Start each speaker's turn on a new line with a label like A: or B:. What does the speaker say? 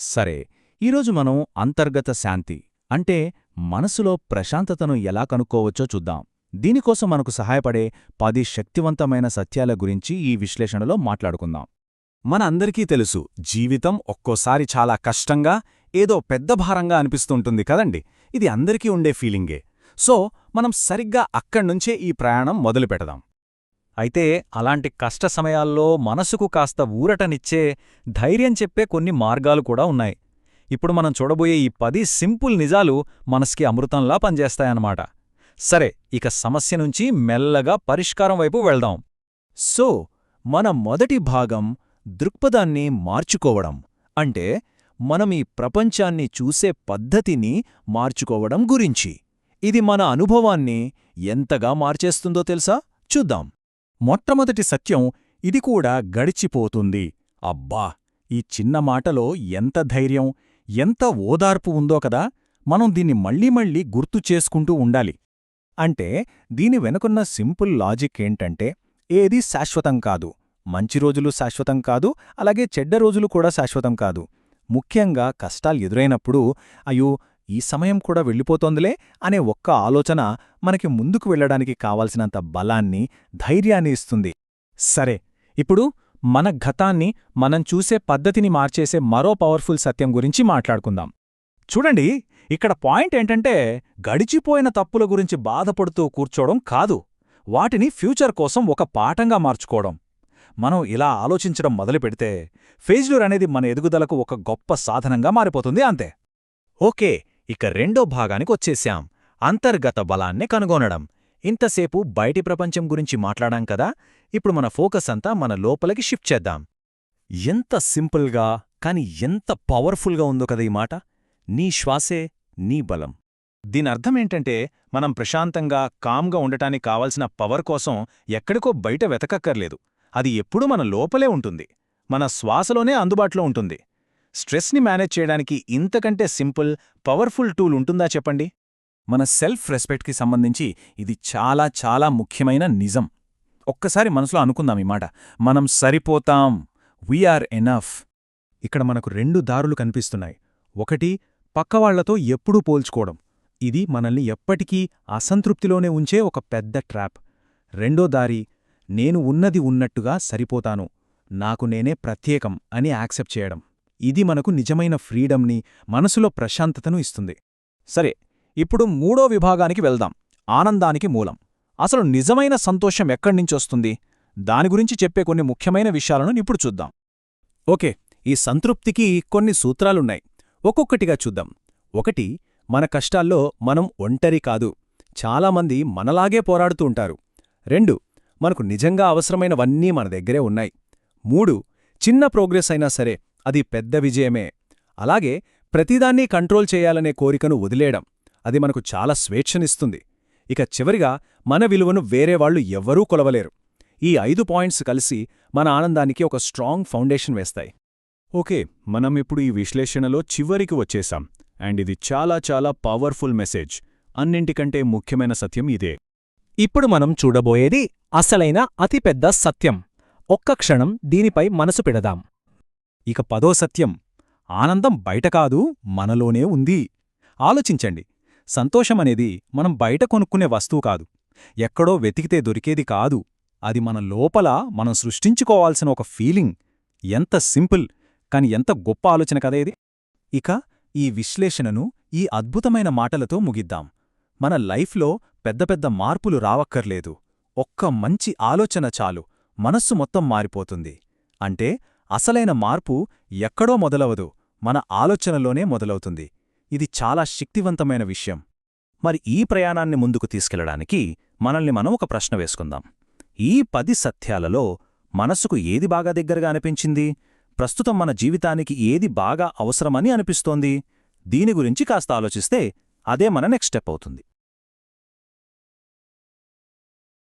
A: సరే, ఈరోజు మనం అంతర్గత శాంతి అంటే మనసులో ప్రశాంతతను ఎలా కనుక్కోవచ్చో చూద్దాం. దీనికోసం మనకు సహాయపడే 10 శక్తివంతమైన సత్యాల గురించి ఈ విశ్లేషణలో మాట్లాడుకుందాం.
B: మన అందరికీ తెలుసు, జీవితం ఒక్కోసారి చాలా కష్టంగా, ఏదో పెద్ద భారంగా అనిపిస్తుంటుంది కదండి. ఇది అందరికీ ఉండే ఫీలింగే. సో మనం సరిగ్గా అక్కడ్నుంచే ఈ ప్రయాణం మొదలుపెడదాం. అయితే అలాంటి కష్ట సమయాల్లో మనసుకు కాస్త ఊరటనిచ్చే, ధైర్యం చెప్పే కొన్ని మార్గాలు కూడా ఉన్నాయి. ఇప్పుడు మనం చూడబోయే ఈ 10 సింపుల్ నిజాలు మనసుకి అమృతంలా పనిచేస్తాయన్నమాట. సరే, ఇక సమస్య నుంచి మెల్లగా పరిష్కారం వైపు వెళ్దాం.
A: సో, మన మొదటి భాగం దృక్పథాన్ని మార్చుకోవడం. అంటే మనం ఈ ప్రపంచాన్ని చూసే పద్ధతిని మార్చుకోవడం గురించి. ఇది మన అనుభవాన్ని ఎంతగా మార్చేస్తుందో తెలుసా? చూద్దాం. మొట్టమొదటి సత్యం, ఇది కూడా గడిచిపోతుంది. అబ్బా! ఈ చిన్న మాటలో ఎంత ధైర్యం, ఎంత ఓదార్పు ఉందో కదా. మనం దీన్ని మళ్ళీ మళ్ళీ గుర్తు చేసుకుంటూ ఉండాలి. అంటే దీని వెనుకున్న సింపుల్ లాజిక్ ఏంటంటే, ఏదీ శాశ్వతం కాదు. మంచి రోజులు శాశ్వతం కాదు, అలాగే చెడ్డ రోజులు కూడా శాశ్వతం కాదు. ముఖ్యంగా కష్టాలు ఎదురైనప్పుడు అయ్యో, ఈ సమయం కూడా వెళ్ళిపోతోందిలే అనే ఒక్క ఆలోచన మనకి ముందుకు వెళ్లడానికి కావాల్సినంత బలాన్ని, ధైర్యాన్ని ఇస్తుంది. సరే, ఇప్పుడు మన గతాన్ని మనం చూసే పద్ధతిని మార్చేసే మరో పవర్ఫుల్ సత్యం గురించి మాట్లాడుకుందాం. చూడండి, ఇక్కడ పాయింట్ ఏంటంటే, గడిచిపోయిన తప్పుల గురించి బాధపడుతూ కూర్చోవడం కాదు, వాటిని ఫ్యూచర్ కోసం ఒక పాఠంగా మార్చుకోవడం. మనం ఇలా ఆలోచించడం మొదలుపెడితే ఫెయిల్యూర్ అనేది మన ఎదుగుదలకు ఒక గొప్ప సాధనంగా మారిపోతుంది. అంతే. ఓకే, ఇక రెండో భాగానికొచ్చేశాం, అంతర్గత బలాన్ని కనుగొనడం. ఇంతసేపు బయటి ప్రపంచం గురించి మాట్లాడాం కదా, ఇప్పుడు మన ఫోకస్ అంతా మన లోపలికి షిఫ్ట్ చేద్దాం. ఎంత సింపుల్గా కాని ఎంత పవర్ఫుల్గా ఉందో కదా ఈ మాట. నీ శ్వాసే నీ బలం. దీనర్థమేంటంటే, మనం ప్రశాంతంగా, కామ్గా ఉండటానికి కావలసిన పవర్ కోసం ఎక్కడికో బయట వెతకక్కర్లేదు. అది ఎప్పుడూ మన లోపలే ఉంటుంది, మన శ్వాసలోనే అందుబాటులో ఉంటుంది. స్ట్రెస్ని మేనేజ్ చేయడానికి ఇంతకంటే సింపుల్, పవర్ఫుల్ టూల్ ఉంటుందా చెప్పండి? మన సెల్ఫ్ రెస్పెక్ట్కి సంబంధించి ఇది చాలా చాలా ముఖ్యమైన నిజం. ఒక్కసారి మనసులో అనుకుందాం ఈ మాట. మనం సరిపోతాం, వీఆర్ ఎనఫ్. ఇక్కడ మనకు 2 దారులు కనిపిస్తున్నాయి. ఒకటి, పక్కవాళ్లతో ఎప్పుడూ పోల్చుకోవడం. ఇది మనల్ని ఎప్పటికీ అసంతృప్తిలోనే ఉంచే ఒక పెద్ద ట్రాప్. రెండో దారి, నేను ఉన్నది ఉన్నట్టుగా సరిపోతాను, నాకు నేనే ప్రత్యేకం అని యాక్సెప్ట్ చేయడం. ఇది మనకు నిజమైన ఫ్రీడమ్ని, మనసులో ప్రశాంతతను ఇస్తుంది. సరే, ఇప్పుడు మూడో విభాగానికి వెళ్దాం, ఆనందానికి మూలం. అసలు నిజమైన సంతోషం ఎక్కడ్నించొస్తుంది? దాని గురించి చెప్పే కొన్ని ముఖ్యమైన విషయాలను ఇప్పుడు చూద్దాం. ఓకే, ఈ సంతృప్తికి కొన్ని సూత్రాలున్నాయి. ఒక్కొక్కటిగా చూద్దాం. 1, మన కష్టాల్లో మనం ఒంటరి కాదు, చాలామంది మనలాగే పోరాడుతూ ఉంటారు. 2, మనకు నిజంగా అవసరమైనవన్నీ మన దగ్గరే ఉన్నాయి. 3, చిన్న ప్రోగ్రెస్ అయినా సరే అది పెద్ద విజయమే. అలాగే ప్రతిదాన్నీ కంట్రోల్ చేయాలనే కోరికను వదిలేయడం, అది మనకు చాలా స్వేచ్ఛనిస్తుంది. ఇక చివరిగా, మన విలువను వేరేవాళ్లు ఎవ్వరూ కొలవలేరు. ఈ 5 పాయింట్స్ కలిసి మన ఆనందానికి ఒక స్ట్రాంగ్ ఫౌండేషన్ వేస్తాయి. ఓకే, మనం ఇప్పుడు ఈ విశ్లేషణలో చివరికి వచ్చేశాం. అండ్ ఇది చాలా చాలా పవర్ఫుల్ మెసేజ్. అన్నింటికంటే ముఖ్యమైన సత్యం ఇదే.
C: ఇప్పుడు మనం చూడబోయేది అసలైన అతిపెద్ద సత్యం. ఒక్క క్షణం దీనిపై మనసు పెడదాం.
A: ఇక 10వ సత్యం, ఆనందం బయట కాదు, మనలోనే ఉంది. ఆలోచించండి, సంతోషమనేది మనం బయట కొనుక్కునే వస్తువు కాదు, ఎక్కడో వెతికితే దొరికేది కాదు. అది మన లోపల మనం సృష్టించుకోవాల్సిన ఒక ఫీలింగ్. ఎంత సింపుల్, కాని ఎంత గొప్ప ఆలోచన కదా ఇది. ఇక ఈ విశ్లేషణను ఈ అద్భుతమైన మాటలతో ముగిద్దాం. మన లైఫ్లో పెద్ద పెద్ద మార్పులు రావక్కర్లేదు, ఒక్క మంచి ఆలోచన చాలు, మనస్సు మొత్తం మారిపోతుంది. అంటే అసలైన మార్పు ఎక్కడో మొదలవదు, మన ఆలోచనలోనే మొదలవుతుంది. ఇది చాలా శక్తివంతమైన విషయం. మరి ఈ ప్రయాణాన్ని ముందుకు తీసుకెళ్లడానికి మనల్ని మనం ఒక ప్రశ్న వేసుకుందాం. ఈ 10 సత్యాలలో మనసుకు ఏది బాగా దగ్గరగా అనిపించింది? ప్రస్తుతం మన జీవితానికి ఏది బాగా అవసరమని అనిపిస్తోంది? దీని గురించి కాస్త ఆలోచిస్తే అదే మన నెక్స్ట్ స్టెప్ అవుతుంది.